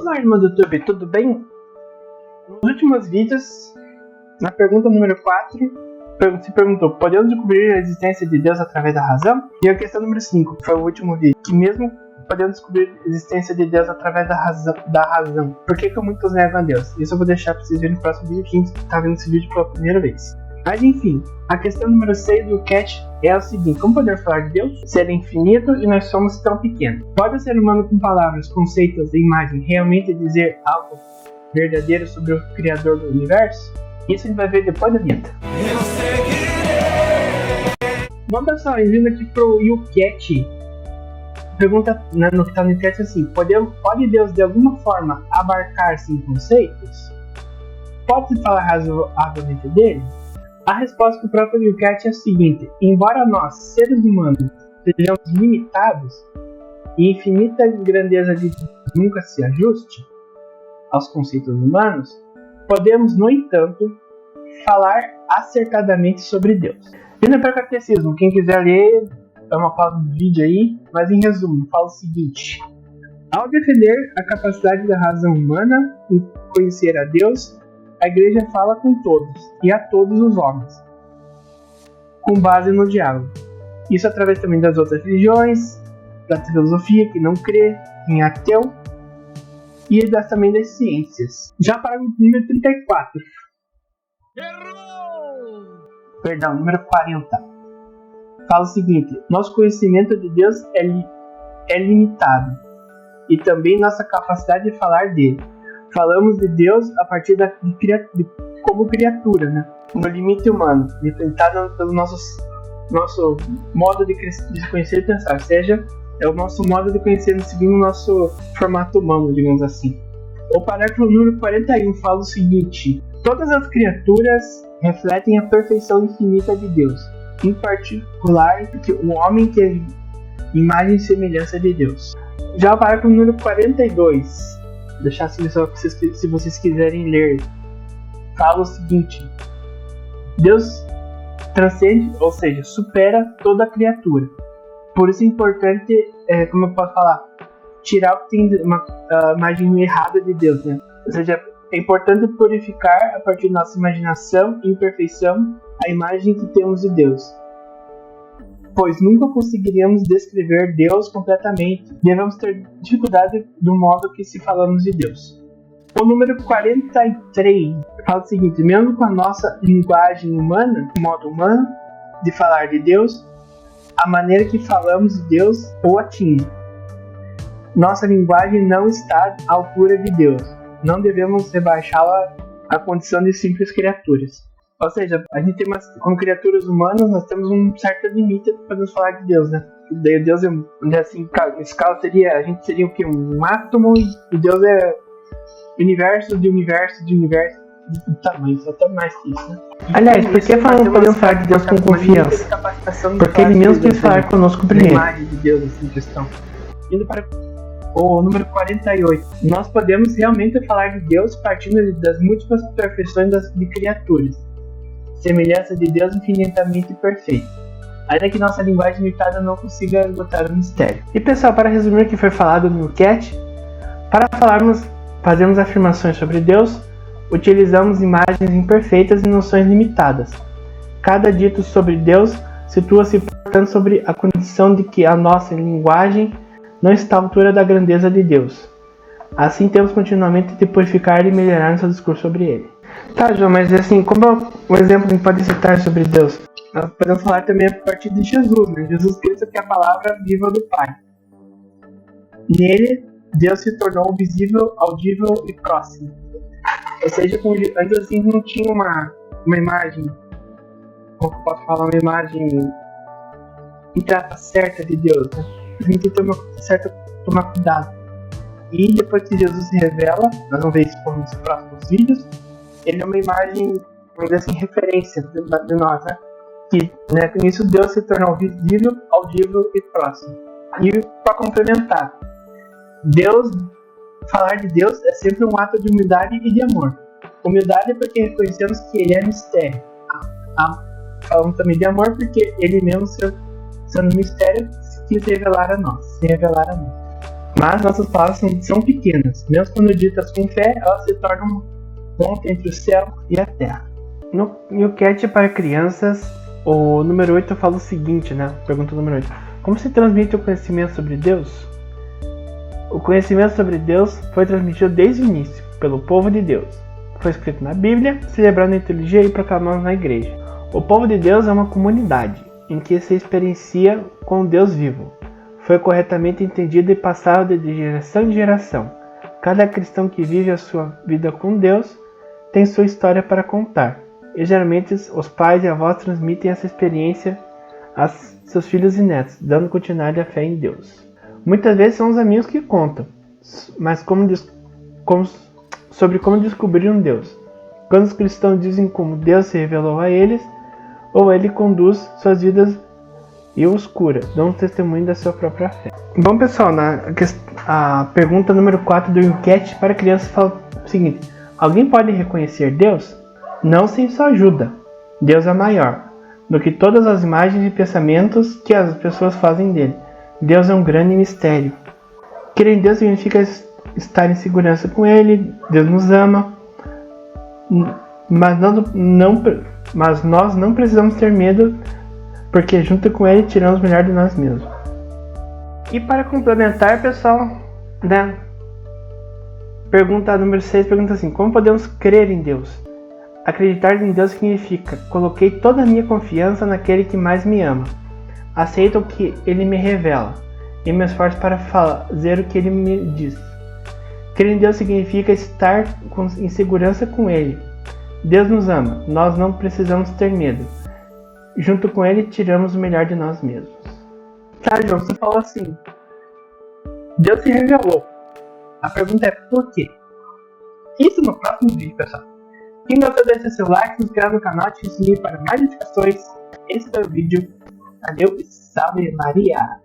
Olá, irmão do YouTube, tudo bem? Nos últimos vídeos, na pergunta número 4, se perguntou: podemos descobrir a existência de Deus através da razão? E a questão número 5, que foi o último vídeo, que mesmo podemos descobrir a existência de Deus através da razão, por que muitos negam a Deus? Isso eu vou deixar para vocês verem no próximo vídeo, quem está vendo esse vídeo pela primeira vez. Mas enfim, a questão número 6 do CAT é o seguinte: como podemos falar de Deus? Se ele é infinito e nós somos tão pequenos. Pode o ser humano com palavras, conceitos e imagem realmente dizer algo verdadeiro sobre o Criador do Universo? Isso a gente vai ver depois da vinheta. Bom pessoal, vindo aqui pro YouCat, pergunta no que está no chat assim: pode Deus de alguma forma abarcar-se em conceitos? Pode-se falar razoavelmente dele? A resposta do próprio YouCat é a seguinte: embora nós, seres humanos, sejamos limitados e a infinita grandeza de Deus nunca se ajuste aos conceitos humanos, podemos, no entanto, falar acertadamente sobre Deus. Vindo para o catecismo, quem quiser ler, dá uma pausa no vídeo aí, mas em resumo, fala o seguinte: ao defender a capacidade da razão humana em conhecer a Deus, a Igreja fala com todos e a todos os homens, com base no diálogo. Isso através também das outras religiões, da filosofia que não crê, em ateu, e também das ciências. Já para o número 34. Errou! Perdão, número 40. Fala o seguinte: nosso conhecimento de Deus é limitado, e também nossa capacidade de falar dele. Falamos de Deus a partir como criatura, né? No limite humano, limitado pelo nosso modo de conhecer e pensar, ou seja, é o nosso modo de conhecer seguindo o nosso formato humano, digamos assim. O parágrafo número 41 fala o seguinte: todas as criaturas refletem a perfeição infinita de Deus, em particular que o homem teve imagem e semelhança de Deus. Já o parágrafo número 42, deixar assim só se vocês quiserem ler, fala o seguinte: Deus transcende, ou seja, supera toda a criatura. Por isso é importante, como eu posso falar, tirar o que tem uma imagem errada de Deus, né? Ou seja, é importante purificar a partir da nossa imaginação e imperfeição a imagem que temos de Deus, pois nunca conseguiríamos descrever Deus completamente. Devemos ter dificuldade do modo que se falamos de Deus. O número 43 fala o seguinte: mesmo com a nossa linguagem humana, o modo humano de falar de Deus, a maneira que falamos de Deus o atinge. Nossa linguagem não está à altura de Deus. Não devemos rebaixá-la à condição de simples criaturas. Ou seja, a gente tem como criaturas humanas, nós temos um certo limite para nos falar de Deus, né? Deus é assim, nesse caso a gente seria o quê? Um átomo, e Deus é universo de universo de universo de tamanho, só tá mais que isso, né? Aliás, por que podemos falar de Deus com confiança? Porque ele mesmo quis falar conosco primeiro. A imagem de Deus assim, questão. Indo para o número 48. Nós podemos realmente falar de Deus partindo das múltiplas perfeições de criaturas. Semelhança de Deus infinitamente perfeita, ainda que nossa linguagem limitada não consiga esgotar o mistério. E pessoal, para resumir o que foi falado no CAT, para fazermos afirmações sobre Deus, utilizamos imagens imperfeitas e noções limitadas. Cada dito sobre Deus situa-se, portanto, sobre a condição de que a nossa linguagem não está à altura da grandeza de Deus. Assim, temos continuamente de purificar e melhorar nosso discurso sobre ele. Tá, João, mas assim, como o exemplo que pode citar sobre Deus? Nós podemos falar também a partir de Jesus, né? Jesus Cristo, que é a palavra viva do Pai. Nele, Deus se tornou visível, audível e próximo. Ou seja, antes assim não tinha uma imagem, como eu posso falar, uma imagem intrata certa de Deus, né? A gente tem que tomar cuidado. E depois que Jesus se revela, nós vamos ver isso nos próximos vídeos, ele é uma imagem, vamos dizer assim, referência de nós, né? Que, né, com isso Deus se tornou visível, audível e próximo. E para complementar, falar de Deus é sempre um ato de humildade e de amor. Humildade é porque reconhecemos que ele é mistério. Falamos também de amor porque ele mesmo, sendo mistério, quis revelar a nós, se revelar a nós. Mas nossas palavras são pequenas. Mesmo quando ditas com fé, elas se tornam um ponto entre o céu e a terra. No Newcat para crianças, o número 8 fala o seguinte, né? Pergunta número 8. Como se transmite o conhecimento sobre Deus? O conhecimento sobre Deus foi transmitido desde o início, pelo povo de Deus. Foi escrito na Bíblia, celebrado na liturgia e proclamado na igreja. O povo de Deus é uma comunidade em que se experiencia com o Deus vivo. Foi corretamente entendido e passado de geração em geração. Cada cristão que vive a sua vida com Deus tem sua história para contar. E geralmente os pais e avós transmitem essa experiência a seus filhos e netos, dando continuidade à fé em Deus. Muitas vezes são os amigos que contam, mas sobre como descobriram Deus. Quando os cristãos dizem como Deus se revelou a eles, ou Ele conduz suas vidas e os cura, dão um testemunho da sua própria fé. Bom, pessoal, a pergunta número 4 do enquete para crianças fala o seguinte: alguém pode reconhecer Deus? Não sem sua ajuda. Deus é maior do que todas as imagens e pensamentos que as pessoas fazem dele. Deus é um grande mistério. Crer em Deus significa estar em segurança com Ele. Deus nos ama, mas nós não precisamos ter medo, porque junto com Ele tiramos o melhor de nós mesmos. E para complementar, pessoal, né? Pergunta número 6 pergunta assim: como podemos crer em Deus? Acreditar em Deus significa: coloquei toda a minha confiança naquele que mais me ama. Aceito o que Ele me revela e me esforço para fazer o que Ele me diz. Crer em Deus significa estar em segurança com Ele. Deus nos ama, nós não precisamos ter medo. Junto com Ele, tiramos o melhor de nós mesmos. Tá, João, você falou assim: Deus se revelou. A pergunta é por quê? Isso no próximo vídeo, pessoal. Quem gostou desse seu like, se inscreve no canal, ative o sininho para mais notificações. Esse foi o vídeo. Adeus e salve Maria!